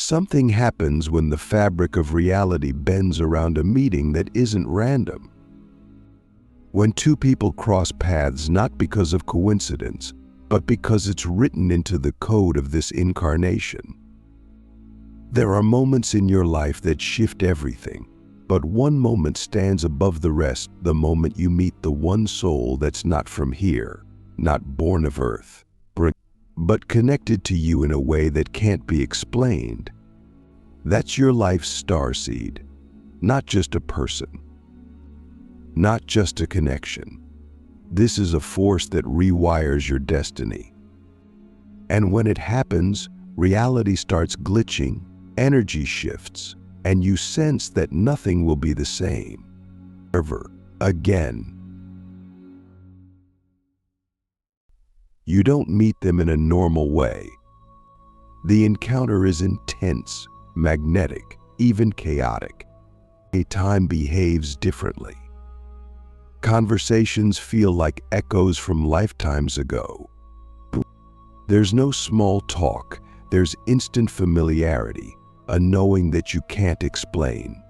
Something happens when the fabric of reality bends around a meeting that isn't random. When two people cross paths not because of coincidence, but because it's written into the code of this incarnation. There are moments in your life that shift everything, but one moment stands above the rest, the moment you meet the one soul that's not from here, not born of earth, but connected to you in a way that can't be explained. That's your life's starseed, not just a person, not just a connection. This is a force that rewires your destiny. And when it happens, reality starts glitching, energy shifts, and you sense that nothing will be the same ever again. You don't meet them in a normal way. The encounter is intense, magnetic, even chaotic. Time behaves differently. Conversations feel like echoes from lifetimes ago. There's no small talk, there's instant familiarity, a knowing that you can't explain.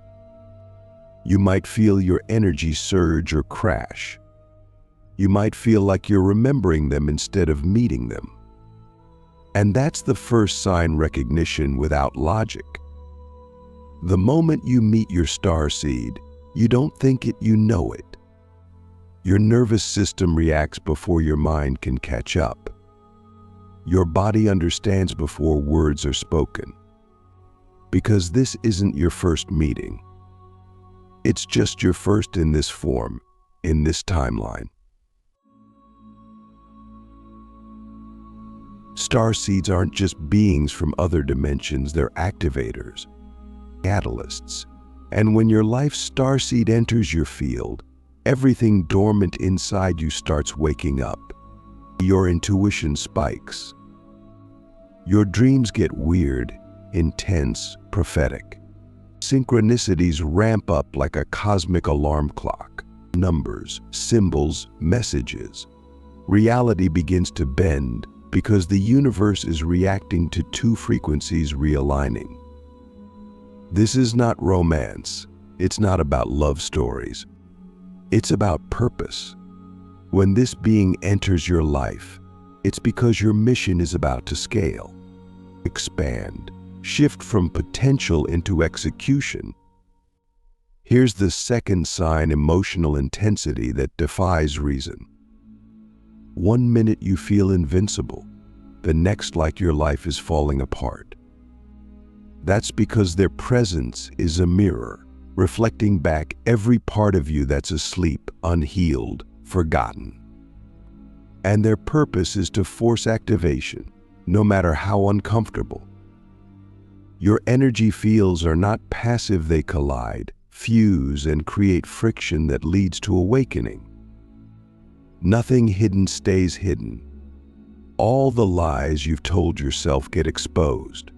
You might feel your energy surge or crash. You might feel like you're remembering them instead of meeting them. And that's the first sign recognition without logic. The moment you meet your starseed, you don't think it, you know it. Your nervous system reacts before your mind can catch up. Your body understands before words are spoken. Because this isn't your first meeting. It's just your first in this form, in this timeline. Starseeds aren't just beings from other dimensions, they're activators, catalysts. And when your life's starseed enters your field, everything dormant inside you starts waking up. Your intuition spikes. Your dreams get weird, intense, prophetic. Synchronicities ramp up like a cosmic alarm clock. Numbers, symbols, messages. Reality begins to bend because the universe is reacting to two frequencies realigning. This is not romance. It's not about love stories. It's about purpose. When this being enters your life, it's because your mission is about to scale, expand, shift from potential into execution. Here's the second sign: emotional intensity that defies reason. One minute you feel invincible, the next like your life is falling apart. That's because their presence is a mirror, reflecting back every part of you that's asleep, unhealed, forgotten. And their purpose is to force activation, no matter how uncomfortable. Your energy fields are not passive, they collide, fuse, and create friction that leads to awakening. Nothing hidden stays hidden. All the lies you've told yourself get exposed.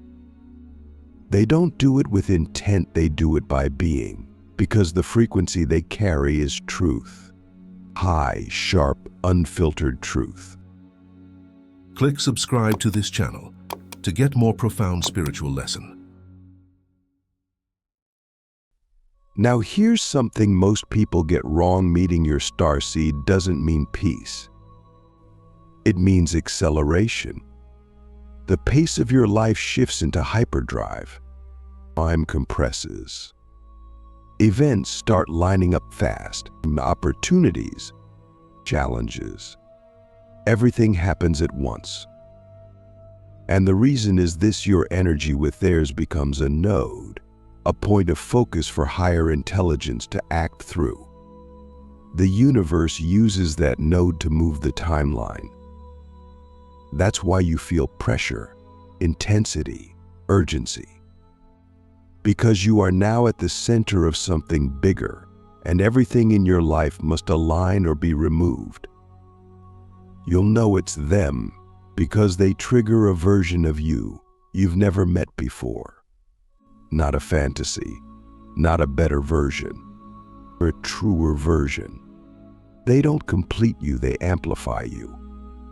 They don't do it with intent, they do it by being, because the frequency they carry is truth. High, sharp, unfiltered truth. Click subscribe to this channel to get more profound spiritual lesson. Now here's something most people get wrong: meeting your starseed doesn't mean peace. It means acceleration. The pace of your life shifts into hyperdrive. Time compresses. Events start lining up fast. Opportunities, challenges. Everything happens at once. And the reason is this: your energy with theirs becomes a node, a point of focus for higher intelligence to act through. The universe uses that node to move the timeline. That's why you feel pressure, intensity, urgency. Because you are now at the center of something bigger, and everything in your life must align or be removed. You'll know it's them because they trigger a version of you you've never met before. Not a fantasy, not a better version, or a truer version. They don't complete you, they amplify you.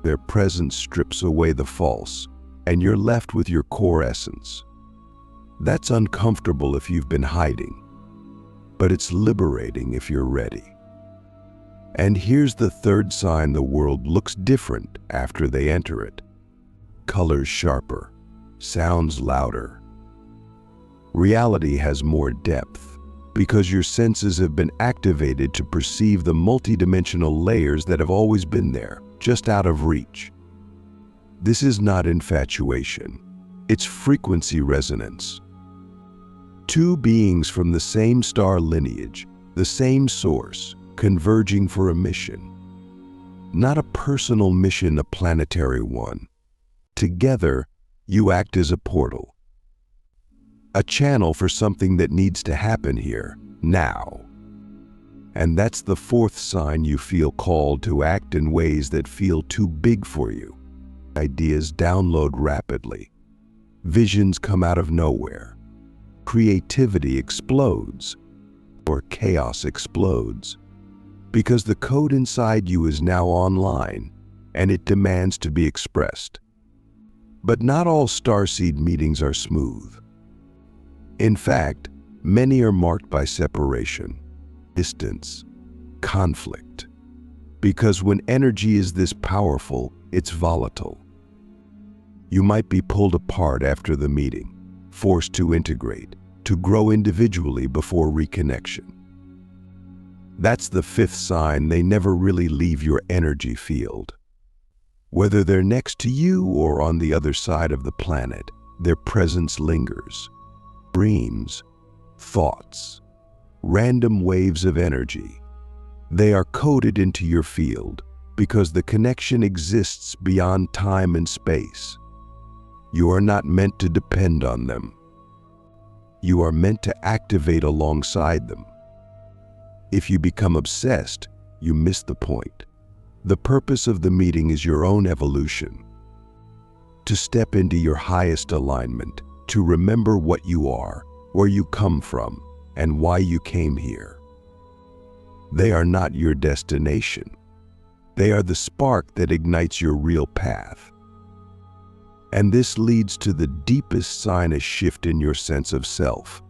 Their presence strips away the false, and you're left with your core essence. That's uncomfortable if you've been hiding, but it's liberating if you're ready. And here's the third sign the world looks different after they enter it. Colors sharper, sounds louder. Reality has more depth because your senses have been activated to perceive the multidimensional layers that have always been there, just out of reach. This is not infatuation, it's frequency resonance. Two beings from the same star lineage, the same source, converging for a mission. Not a personal mission, a planetary one. Together, you act as a portal. A channel for something that needs to happen here, now. And that's the fourth sign you feel called to act in ways that feel too big for you. Ideas download rapidly. Visions come out of nowhere. Creativity explodes, or chaos explodes, because the code inside you is now online and it demands to be expressed. But not all Starseed meetings are smooth. In fact, many are marked by separation, distance, conflict. Because when energy is this powerful, it's volatile. You might be pulled apart after the meeting, forced to integrate, to grow individually before reconnection. That's the fifth sign they never really leave your energy field. Whether they're next to you or on the other side of the planet, their presence lingers. Dreams, thoughts, random waves of energy. They are coded into your field because the connection exists beyond time and space. You are not meant to depend on them. You are meant to activate alongside them. If you become obsessed, you miss the point. The purpose of the meeting is your own evolution. To step into your highest alignment, to remember what you are, where you come from, and why you came here. They are not your destination. They are the spark that ignites your real path. And this leads to the deepest sign of shift in your sense of self.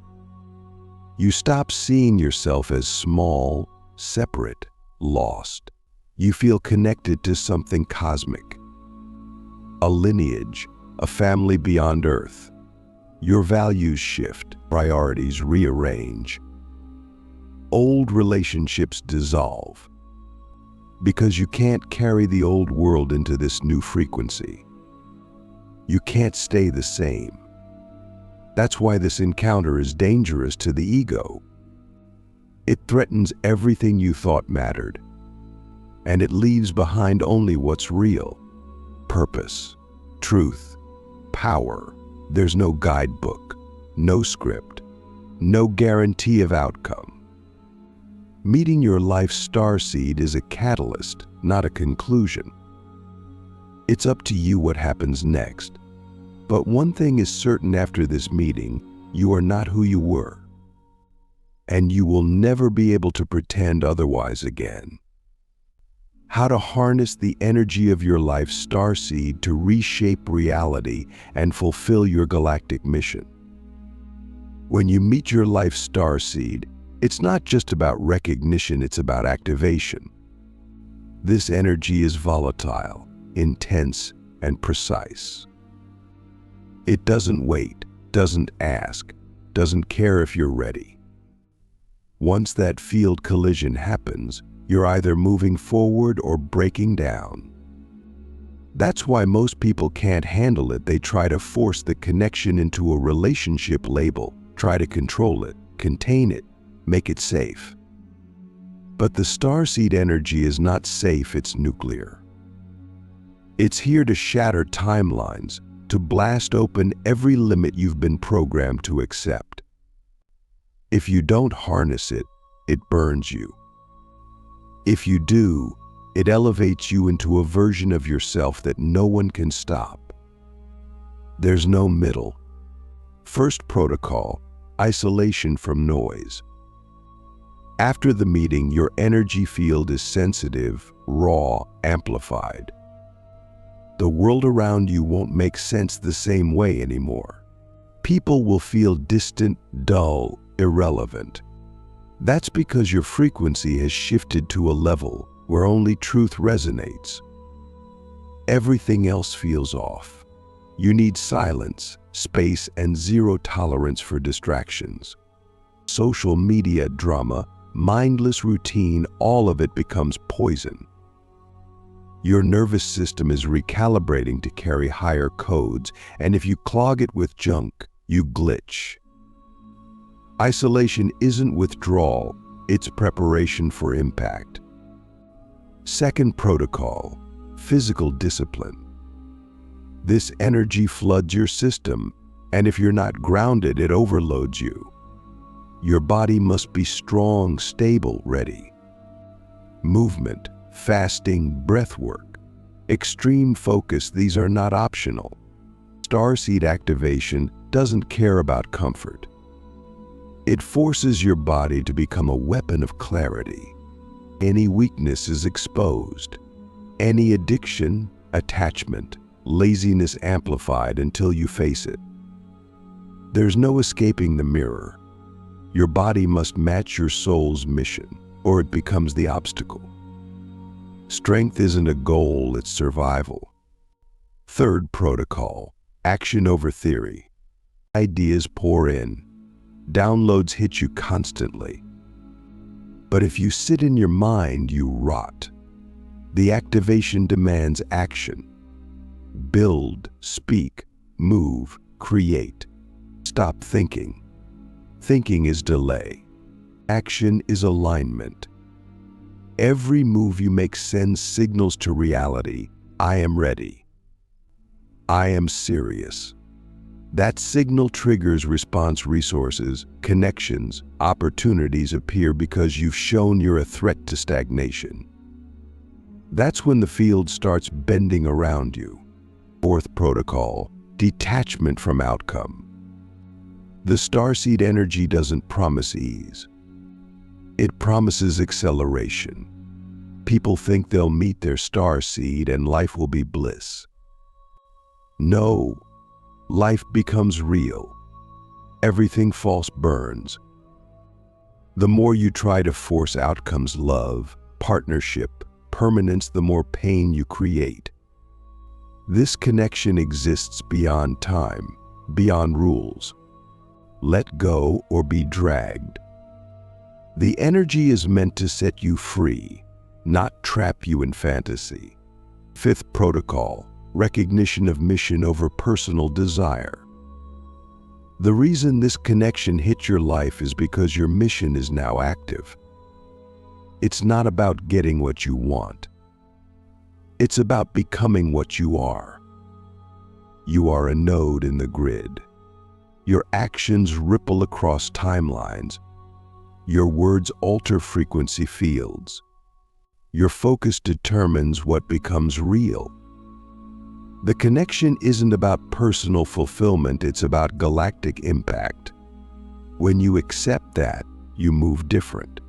You stop seeing yourself as small, separate, lost. You feel connected to something cosmic. A lineage, a family beyond Earth. Your values shift, priorities rearrange. Old relationships dissolve. Because you can't carry the old world into this new frequency. You can't stay the same. That's why this encounter is dangerous to the ego. It threatens everything you thought mattered, and it leaves behind only what's real. Purpose, truth, power. There's no guidebook, no script, no guarantee of outcome. Meeting your life's starseed is a catalyst, not a conclusion. It's up to you what happens next. But one thing is certain after this meeting, you are not who you were. And you will never be able to pretend otherwise again. How to harness the energy of your life's starseed to reshape reality and fulfill your galactic mission. When you meet your life's starseed, it's not just about recognition, it's about activation. This energy is volatile, intense, and precise. It doesn't wait, doesn't ask, doesn't care if you're ready. Once that field collision happens, you're either moving forward or breaking down. That's why most people can't handle it. They try to force the connection into a relationship label, try to control it, contain it, make it safe. But the starseed energy is not safe, it's nuclear. It's here to shatter timelines, to blast open every limit you've been programmed to accept. If you don't harness it, it burns you. If you do, it elevates you into a version of yourself that no one can stop. There's no middle. First protocol, isolation from noise. After the meeting, your energy field is sensitive, raw, amplified. The world around you won't make sense the same way anymore. People will feel distant, dull, irrelevant. That's because your frequency has shifted to a level where only truth resonates. Everything else feels off. You need silence, space, and zero tolerance for distractions. Social media drama, mindless routine, all of it becomes poison. Your nervous system is recalibrating to carry higher codes, and if you clog it with junk, you glitch. Isolation isn't withdrawal, it's preparation for impact. Second protocol, physical discipline. This energy floods your system, and if you're not grounded, it overloads you. Your body must be strong, stable, ready. Movement, fasting, breath work, extreme focus, these are not optional. Starseed activation doesn't care about comfort. It forces your body to become a weapon of clarity. Any weakness is exposed. Any addiction, attachment, laziness amplified until you face it. There's no escaping the mirror. Your body must match your soul's mission, or it becomes the obstacle. Strength isn't a goal, it's survival. Third protocol, action over theory. Ideas pour in. Downloads hit you constantly. But if you sit in your mind, you rot. The activation demands action. Build, speak, move, create. Stop thinking. Thinking is delay. Action is alignment. Every move you make sends signals to reality. I am ready. I am serious. That signal triggers response. Resources, connections, opportunities appear because you've shown you're a threat to stagnation. That's when the field starts bending around you. Fourth protocol, detachment from outcome. The starseed energy doesn't promise ease. It promises acceleration. People think they'll meet their starseed and life will be bliss. No, life becomes real. Everything false burns. The more you try to force outcomes, love, partnership, permanence, the more pain you create. This connection exists beyond time, beyond rules. Let go or be dragged. The energy is meant to set you free, not trap you in fantasy. Fifth protocol, recognition of mission over personal desire. The reason this connection hits your life is because your mission is now active. It's not about getting what you want. It's about becoming what you are. You are a node in the grid. Your actions ripple across timelines. Your words alter frequency fields. Your focus determines what becomes real. The connection isn't about personal fulfillment, it's about galactic impact. When you accept that, you move different.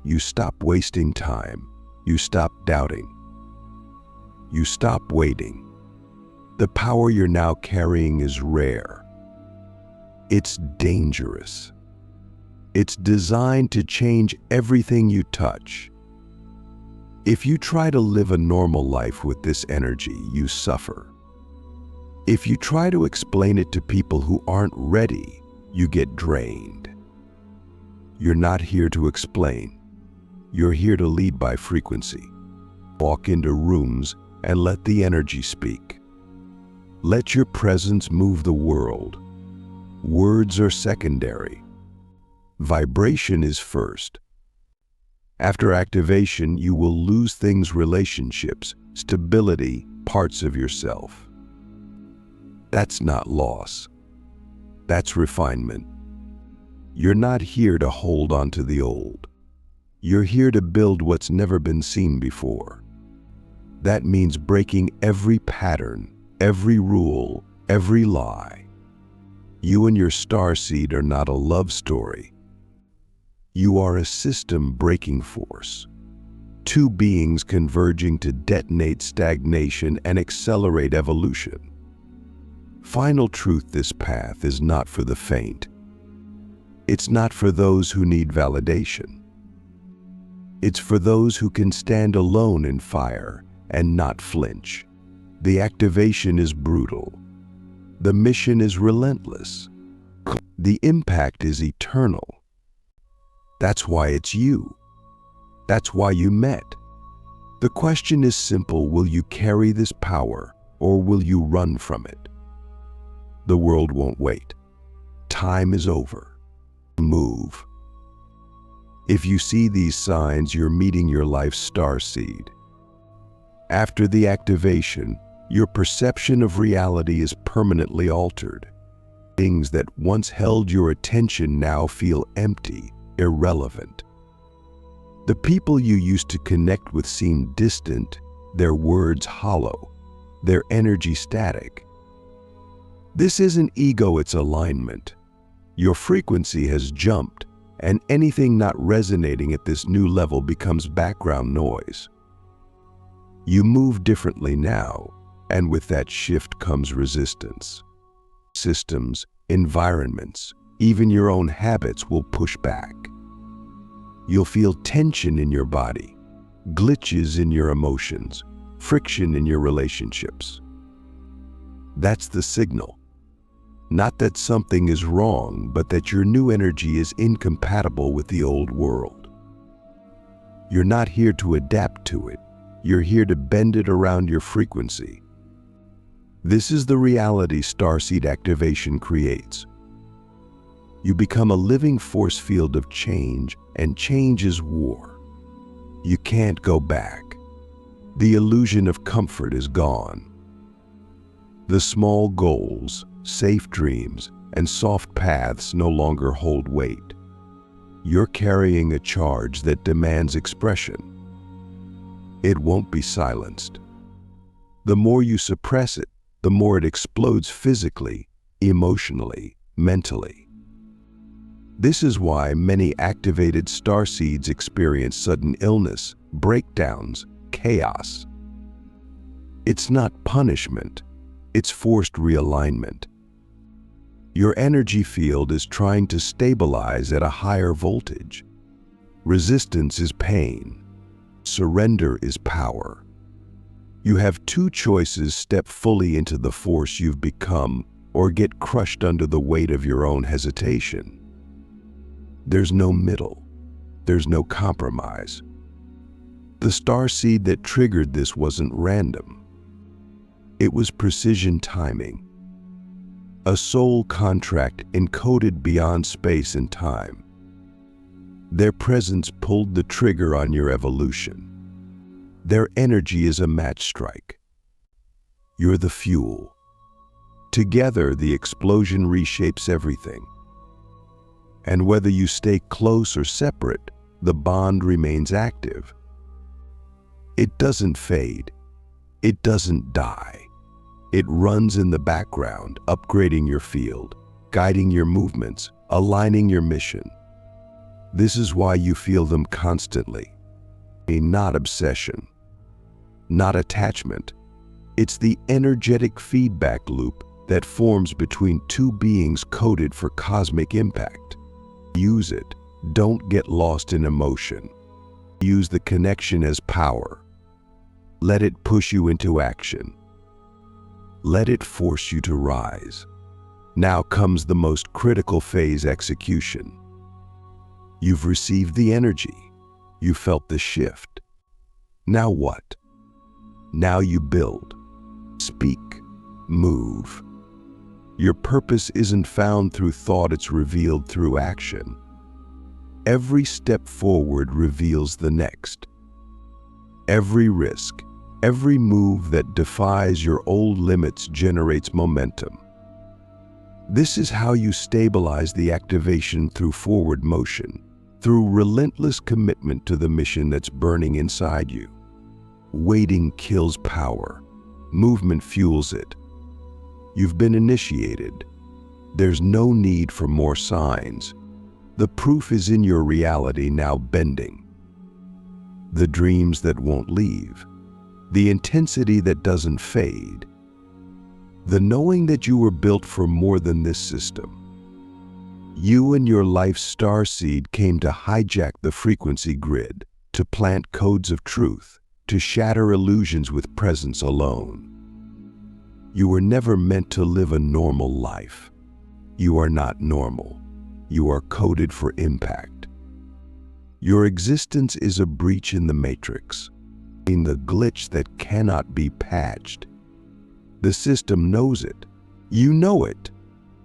You stop wasting time. You stop doubting. You stop waiting. The power you're now carrying is rare. It's dangerous. It's designed to change everything you touch. If you try to live a normal life with this energy, you suffer. If you try to explain it to people who aren't ready, you get drained. You're not here to explain. You're here to lead by frequency. Walk into rooms and let the energy speak. Let your presence move the world. Words are secondary. Vibration is first. After activation, you will lose things, relationships, stability, parts of yourself. That's not loss. That's refinement. You're not here to hold on to the old. You're here to build what's never been seen before. That means breaking every pattern, every rule, every lie. You and your starseed are not a love story. You are a system-breaking force. Two beings converging to detonate stagnation and accelerate evolution. Final truth: this path is not for the faint. It's not for those who need validation. It's for those who can stand alone in fire and not flinch. The activation is brutal. The mission is relentless. The impact is eternal. That's why it's you. That's why you met. The question is simple: will you carry this power, or will you run from it? The world won't wait. Time is over. Move. If you see these signs, you're meeting your life's starseed. After the activation, your perception of reality is permanently altered. Things that once held your attention now feel empty, irrelevant. The people you used to connect with seem distant, their words hollow, their energy static. This isn't ego, it's alignment. Your frequency has jumped, and anything not resonating at this new level becomes background noise. You move differently now, and with that shift comes resistance. Systems, environments, even your own habits will push back. You'll feel tension in your body, glitches in your emotions, friction in your relationships. That's the signal. Not that something is wrong, but that your new energy is incompatible with the old world. You're not here to adapt to it. You're here to bend it around your frequency. This is the reality Starseed activation creates. You become a living force field of change, and change is war. You can't go back. The illusion of comfort is gone. The small goals, safe dreams, and soft paths no longer hold weight. You're carrying a charge that demands expression. It won't be silenced. The more you suppress it, the more it explodes physically, emotionally, mentally. This is why many activated starseeds experience sudden illness, breakdowns, chaos. It's not punishment, it's forced realignment. Your energy field is trying to stabilize at a higher voltage. Resistance is pain. Surrender is power. You have two choices: step fully into the force you've become, or get crushed under the weight of your own hesitation. There's no middle. There's no compromise. The starseed that triggered this wasn't random. It was precision timing. A soul contract encoded beyond space and time. Their presence pulled the trigger on your evolution. Their energy is a match strike. You're the fuel. Together, the explosion reshapes everything. And whether you stay close or separate, the bond remains active. It doesn't fade. It doesn't die. It runs in the background, upgrading your field, guiding your movements, aligning your mission. This is why you feel them constantly. Not obsession, not attachment. It's the energetic feedback loop that forms between two beings coded for cosmic impact. Use it. Don't get lost in emotion. Use the connection as power. Let it push you into action. Let it force you to rise. Now comes the most critical phase: execution. You've received the energy. You felt the shift. Now what? Now you build, speak, move. Your purpose isn't found through thought, it's revealed through action. Every step forward reveals the next. Every risk, every move that defies your old limits generates momentum. This is how you stabilize the activation: through forward motion, through relentless commitment to the mission that's burning inside you. Waiting kills power. Movement fuels it. You've been initiated. There's no need for more signs. The proof is in your reality now bending. The dreams that won't leave. The intensity that doesn't fade. The knowing that you were built for more than this system. You and your life's starseed came to hijack the frequency grid, to plant codes of truth, to shatter illusions with presence alone. You were never meant to live a normal life. You are not normal. You are coded for impact. Your existence is a breach in the matrix, in the glitch that cannot be patched. The system knows it. You know it.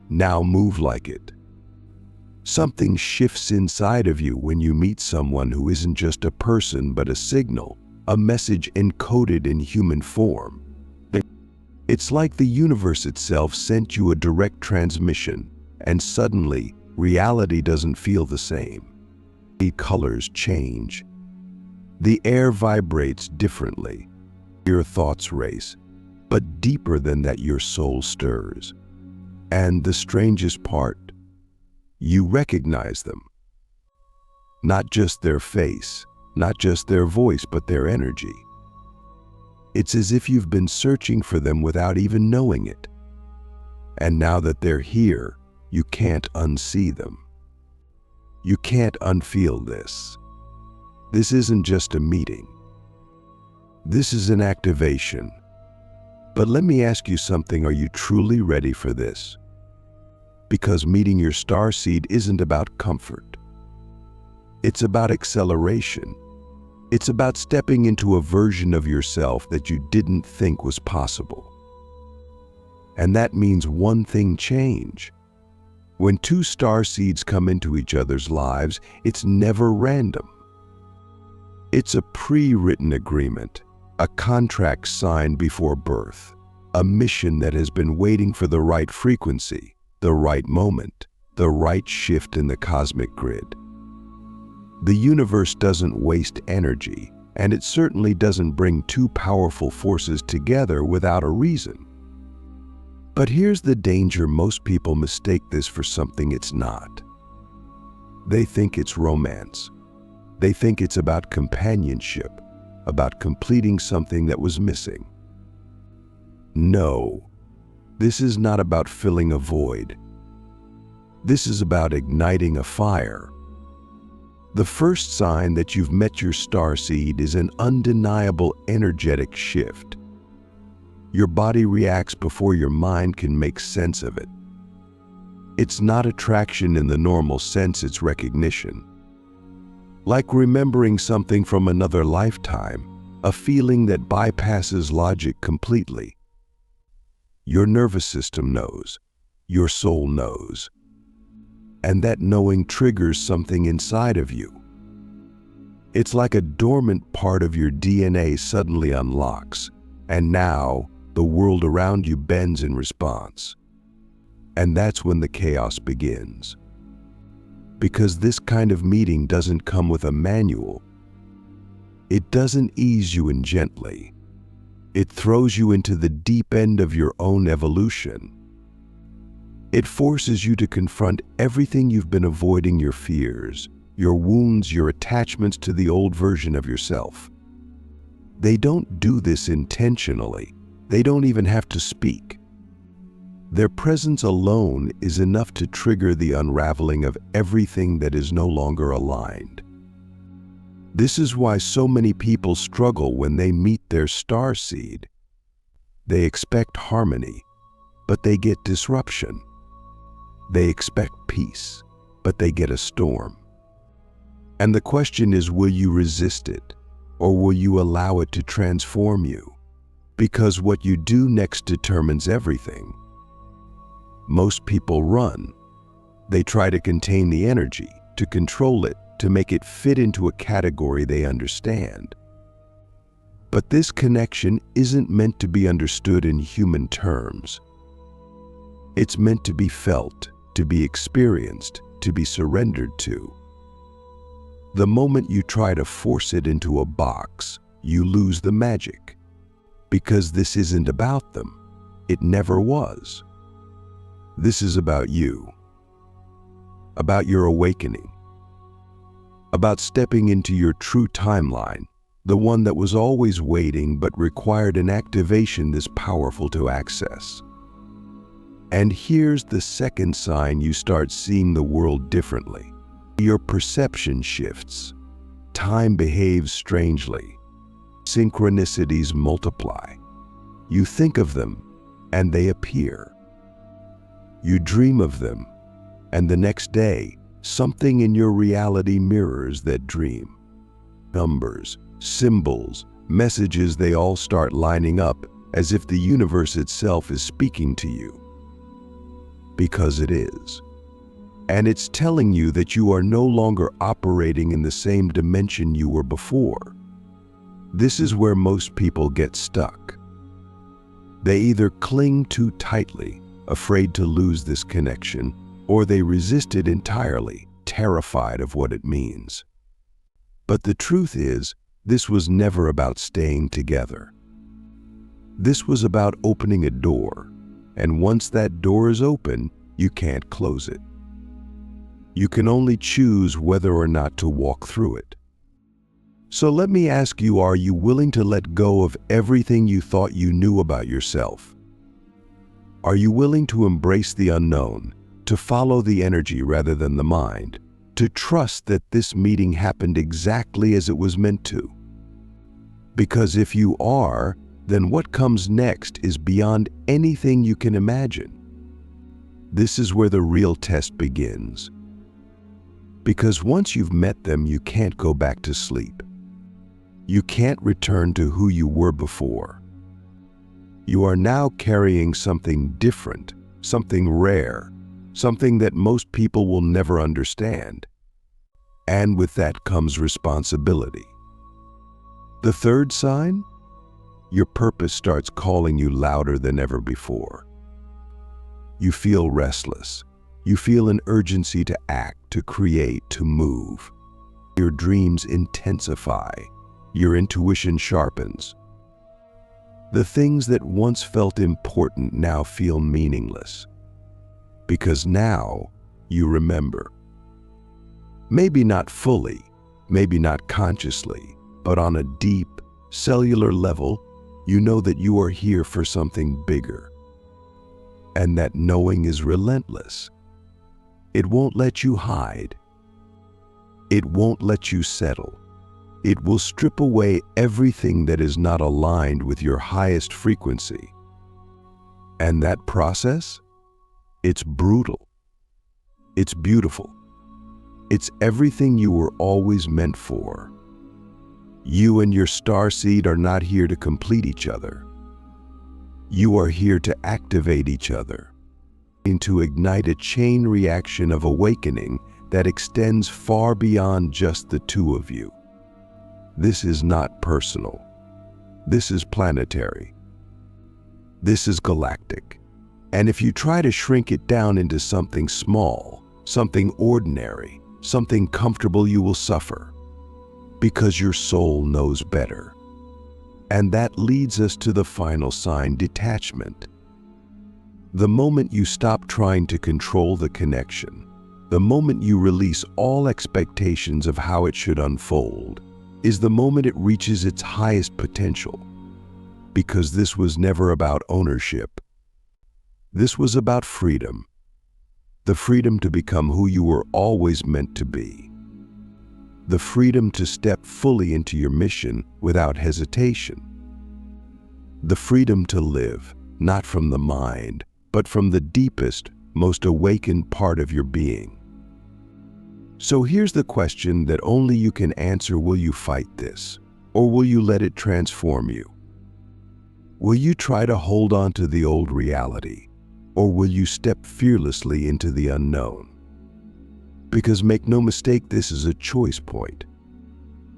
Now move like it. Something shifts inside of you when you meet someone who isn't just a person but a signal, a message encoded in human form. It's like the universe itself sent you a direct transmission, and suddenly, reality doesn't feel the same. The colors change. The air vibrates differently. Your thoughts race, but deeper than that your soul stirs. And the strangest part, you recognize them. Not just their face, not just their voice, but their energy. It's as if you've been searching for them without even knowing it. And now that they're here, you can't unsee them. You can't unfeel this. This isn't just a meeting. This is an activation. But let me ask you something, are you truly ready for this? Because meeting your starseed isn't about comfort. It's about acceleration. It's about stepping into a version of yourself that you didn't think was possible. And that means one thing: change. When two starseeds come into each other's lives, it's never random. It's a pre-written agreement, a contract signed before birth, a mission that has been waiting for the right frequency, the right moment, the right shift in the cosmic grid. The universe doesn't waste energy, and it certainly doesn't bring two powerful forces together without a reason. But here's the danger: most people mistake this for something it's not. They think it's romance. They think it's about companionship, about completing something that was missing. No, this is not about filling a void. This is about igniting a fire. The first sign that you've met your starseed is an undeniable energetic shift. Your body reacts before your mind can make sense of it. It's not attraction in the normal sense, it's recognition. Like remembering something from another lifetime, a feeling that bypasses logic completely. Your nervous system knows. Your soul knows. And that knowing triggers something inside of you. It's like a dormant part of your DNA suddenly unlocks, and now the world around you bends in response. And that's when the chaos begins. Because this kind of meeting doesn't come with a manual. It doesn't ease you in gently. It throws you into the deep end of your own evolution. It forces you to confront everything you've been avoiding: your fears, your wounds, your attachments to the old version of yourself. They don't do this intentionally. They don't even have to speak. Their presence alone is enough to trigger the unraveling of everything that is no longer aligned. This is why so many people struggle when they meet their starseed. They expect harmony, but they get disruption. They expect peace, but they get a storm. And the question is, will you resist it, or will you allow it to transform you? Because what you do next determines everything. Most people run. They try to contain the energy, to control it, to make it fit into a category they understand. But this connection isn't meant to be understood in human terms. It's meant to be felt, to be experienced, to be surrendered to. The moment you try to force it into a box, you lose the magic. Because this isn't about them. It never was. This is about you. About your awakening. About stepping into your true timeline, the one that was always waiting but required an activation this powerful to access. And here's the second sign you start seeing the world differently. Your perception shifts. Time behaves strangely. Synchronicities multiply. You think of them, and they appear. You dream of them, and the next day, something in your reality mirrors that dream. Numbers, symbols, messages, they all start lining up as if the universe itself is speaking to you. Because it is. And it's telling you that you are no longer operating in the same dimension you were before. This is where most people get stuck. They either cling too tightly, afraid to lose this connection, or they resist it entirely, terrified of what it means. But the truth is, this was never about staying together. This was about opening a door, and once that door is open, you can't close it. You can only choose whether or not to walk through it. So let me ask you, are you willing to let go of everything you thought you knew about yourself? Are you willing to embrace the unknown, to follow the energy rather than the mind, to trust that this meeting happened exactly as it was meant to? Because if you are, then what comes next is beyond anything you can imagine. This is where the real test begins. Because once you've met them, you can't go back to sleep. You can't return to who you were before. You are now carrying something different, something rare, something that most people will never understand. And with that comes responsibility. The third sign? Your purpose starts calling you louder than ever before. You feel restless. You feel an urgency to act, to create, to move. Your dreams intensify. Your intuition sharpens. The things that once felt important now feel meaningless. Because now you remember. Maybe not fully, maybe not consciously, but on a deep, cellular level, you know that you are here for something bigger. And that knowing is relentless. It won't let you hide. It won't let you settle. It will strip away everything that is not aligned with your highest frequency. And that process? It's brutal. It's beautiful. It's everything you were always meant for. You and your starseed are not here to complete each other. You are here to activate each other, and to ignite a chain reaction of awakening that extends far beyond just the two of you. This is not personal. This is planetary. This is galactic. And if you try to shrink it down into something small, something ordinary, something comfortable, you will suffer. Because your soul knows better. And that leads us to the final sign, detachment. The moment you stop trying to control the connection, the moment you release all expectations of how it should unfold, is the moment it reaches its highest potential. Because this was never about ownership. This was about freedom. The freedom to become who you were always meant to be. The freedom to step fully into your mission without hesitation. The freedom to live, not from the mind, but from the deepest, most awakened part of your being. So here's the question that only you can answer: will you fight this, or will you let it transform you? Will you try to hold on to the old reality, or will you step fearlessly into the unknown? Because make no mistake, this is a choice point.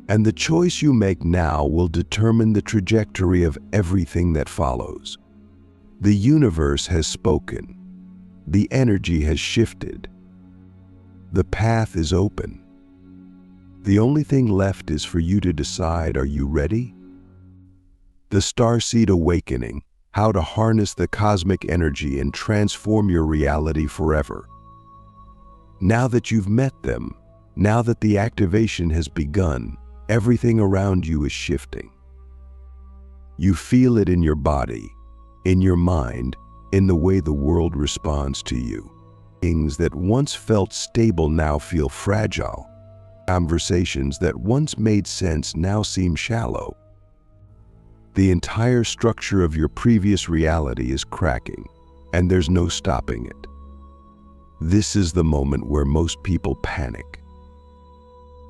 And the choice you make now will determine the trajectory of everything that follows. The universe has spoken. The energy has shifted. The path is open. The only thing left is for you to decide, are you ready? The Starseed Awakening, how to harness the cosmic energy and transform your reality forever. Now that you've met them, now that the activation has begun, everything around you is shifting. You feel it in your body, in your mind, in the way the world responds to you. Things that once felt stable now feel fragile. Conversations that once made sense now seem shallow. The entire structure of your previous reality is cracking, and there's no stopping it. This is the moment where most people panic.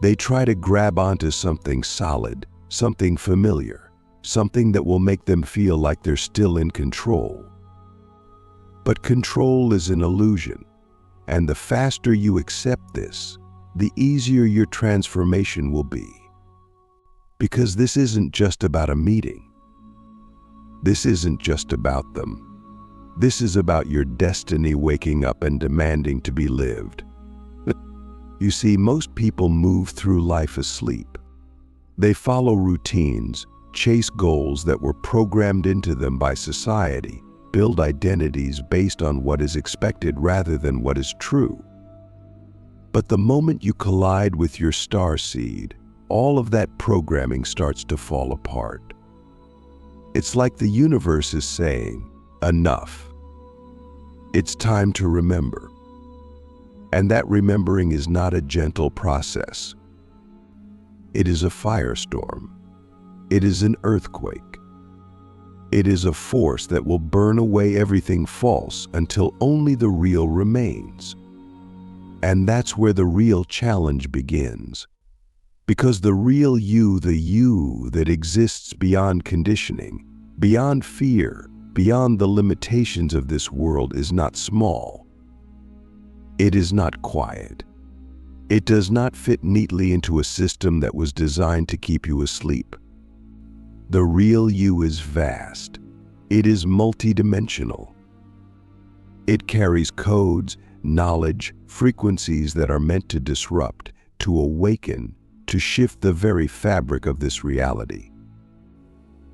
They try to grab onto something solid, something familiar, something that will make them feel like they're still in control. But control is an illusion, and the faster you accept this, the easier your transformation will be. Because this isn't just about a meeting. This isn't just about them. This is about your destiny waking up and demanding to be lived. You see, most people move through life asleep. They follow routines, chase goals that were programmed into them by society, build identities based on what is expected rather than what is true. But the moment you collide with your starseed, all of that programming starts to fall apart. It's like the universe is saying, enough. It's time to remember. And that remembering is not a gentle process. It is a firestorm. It is an earthquake. It is a force that will burn away everything false until only the real remains. And that's where the real challenge begins. Because the real you, the you that exists beyond conditioning, beyond fear, beyond the limitations of this world is not small. It is not quiet. It does not fit neatly into a system that was designed to keep you asleep. The real you is vast. It is multidimensional. It carries codes, knowledge, frequencies that are meant to disrupt, to awaken, to shift the very fabric of this reality.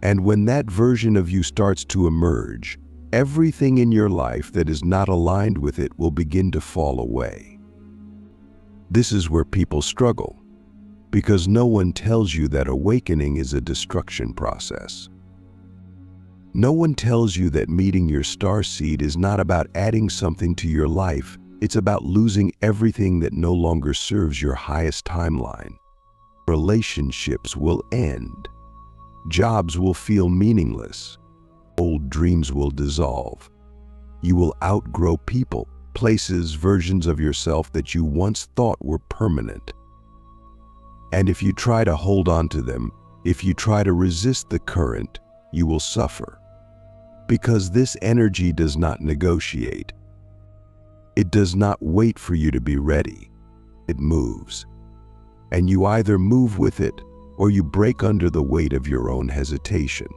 And when that version of you starts to emerge, everything in your life that is not aligned with it will begin to fall away. This is where people struggle, because no one tells you that awakening is a destruction process. No one tells you that meeting your starseed is not about adding something to your life, it's about losing everything that no longer serves your highest timeline. Relationships will end. Jobs will feel meaningless. Old dreams will dissolve. You will outgrow people, places, versions of yourself that you once thought were permanent. And if you try to hold on to them, if you try to resist the current, you will suffer. Because this energy does not negotiate. It does not wait for you to be ready. It moves. And you either move with it, or you break under the weight of your own hesitation.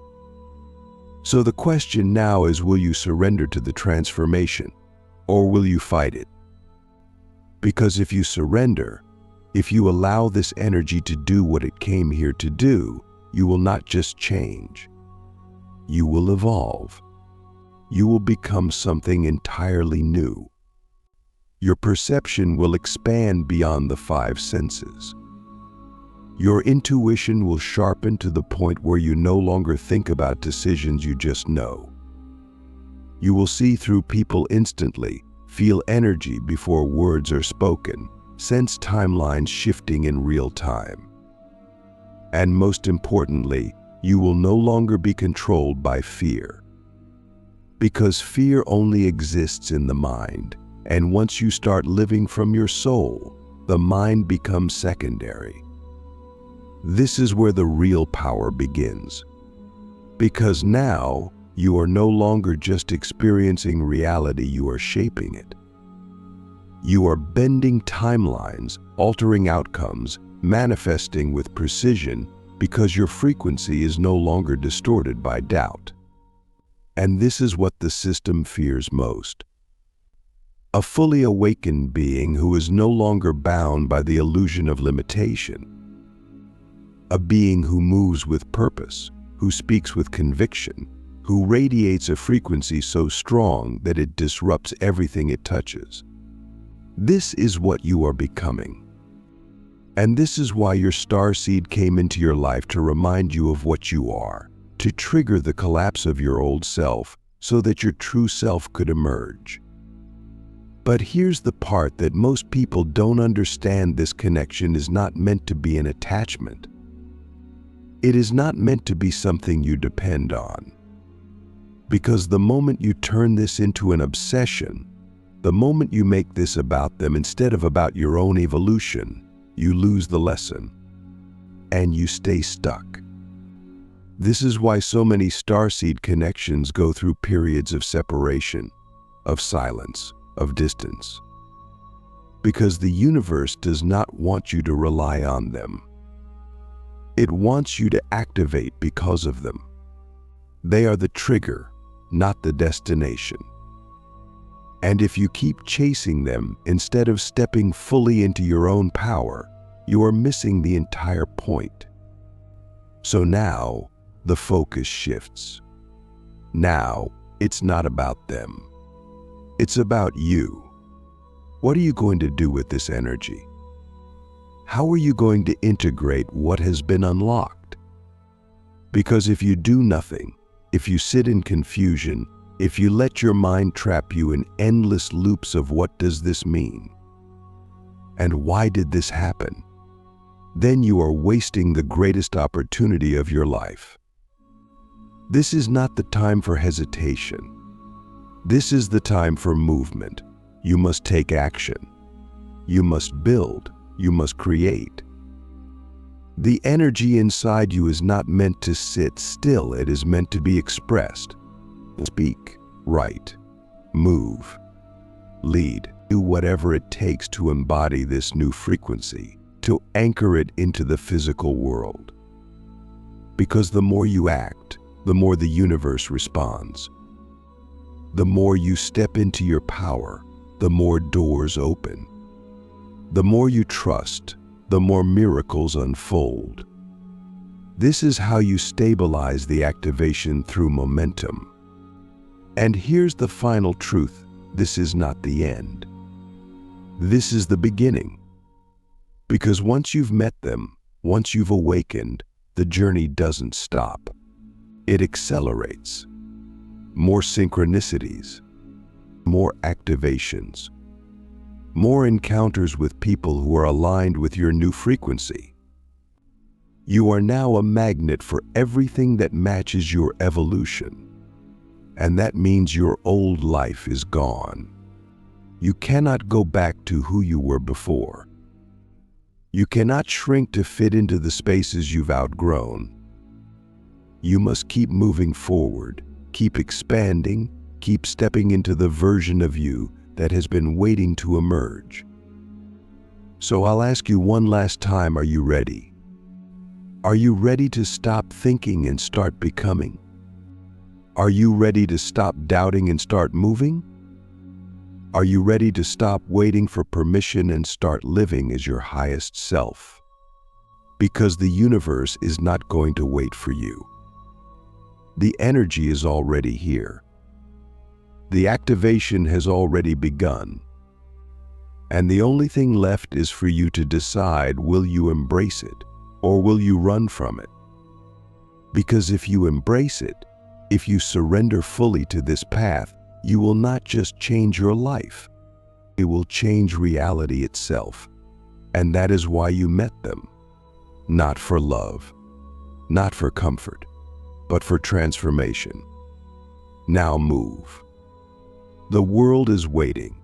So the question now is, will you surrender to the transformation, or will you fight it? Because if you surrender, if you allow this energy to do what it came here to do, you will not just change. You will evolve. You will become something entirely new. Your perception will expand beyond the five senses. Your intuition will sharpen to the point where you no longer think about decisions, you just know. You will see through people instantly, feel energy before words are spoken, sense timelines shifting in real time. And most importantly, you will no longer be controlled by fear. Because fear only exists in the mind, and once you start living from your soul, the mind becomes secondary. This is where the real power begins. Because now, you are no longer just experiencing reality, you are shaping it. You are bending timelines, altering outcomes, manifesting with precision, because your frequency is no longer distorted by doubt. And this is what the system fears most. A fully awakened being who is no longer bound by the illusion of limitation. A being who moves with purpose, who speaks with conviction, who radiates a frequency so strong that it disrupts everything it touches. This is what you are becoming. And this is why your starseed came into your life, to remind you of what you are, to trigger the collapse of your old self, so that your true self could emerge. But here's the part that most people don't understand: this connection is not meant to be an attachment. It is not meant to be something you depend on. Because the moment you turn this into an obsession, the moment you make this about them instead of about your own evolution, you lose the lesson, and you stay stuck. This is why so many starseed connections go through periods of separation, of silence, of distance. Because the universe does not want you to rely on them. It wants you to activate because of them. They are the trigger, not the destination. And if you keep chasing them instead of stepping fully into your own power, you are missing the entire point. So now, the focus shifts. Now, it's not about them. It's about you. What are you going to do with this energy? How are you going to integrate what has been unlocked? Because if you do nothing, if you sit in confusion, if you let your mind trap you in endless loops of what does this mean? And why did this happen? Then you are wasting the greatest opportunity of your life. This is not the time for hesitation. This is the time for movement. You must take action. You must build. You must create. The energy inside you is not meant to sit still. It is meant to be expressed. Speak, write, move, lead. Do whatever it takes to embody this new frequency, to anchor it into the physical world. Because the more you act, the more the universe responds. The more you step into your power, the more doors open. The more you trust, the more miracles unfold. This is how you stabilize the activation through momentum. And here's the final truth: this is not the end. This is the beginning. Because once you've met them, once you've awakened, the journey doesn't stop. It accelerates. More synchronicities, more activations, more encounters with people who are aligned with your new frequency. You are now a magnet for everything that matches your evolution. And that means your old life is gone. You cannot go back to who you were before. You cannot shrink to fit into the spaces you've outgrown. You must keep moving forward, keep expanding, keep stepping into the version of you that has been waiting to emerge. So I'll ask you one last time, are you ready? Are you ready to stop thinking and start becoming? Are you ready to stop doubting and start moving? Are you ready to stop waiting for permission and start living as your highest self? Because the universe is not going to wait for you. The energy is already here. The activation has already begun. And the only thing left is for you to decide, will you embrace it or will you run from it? Because if you embrace it, if you surrender fully to this path, you will not just change your life. It will change reality itself. And that is why you met them. Not for love, not for comfort, but for transformation. Now move. The world is waiting.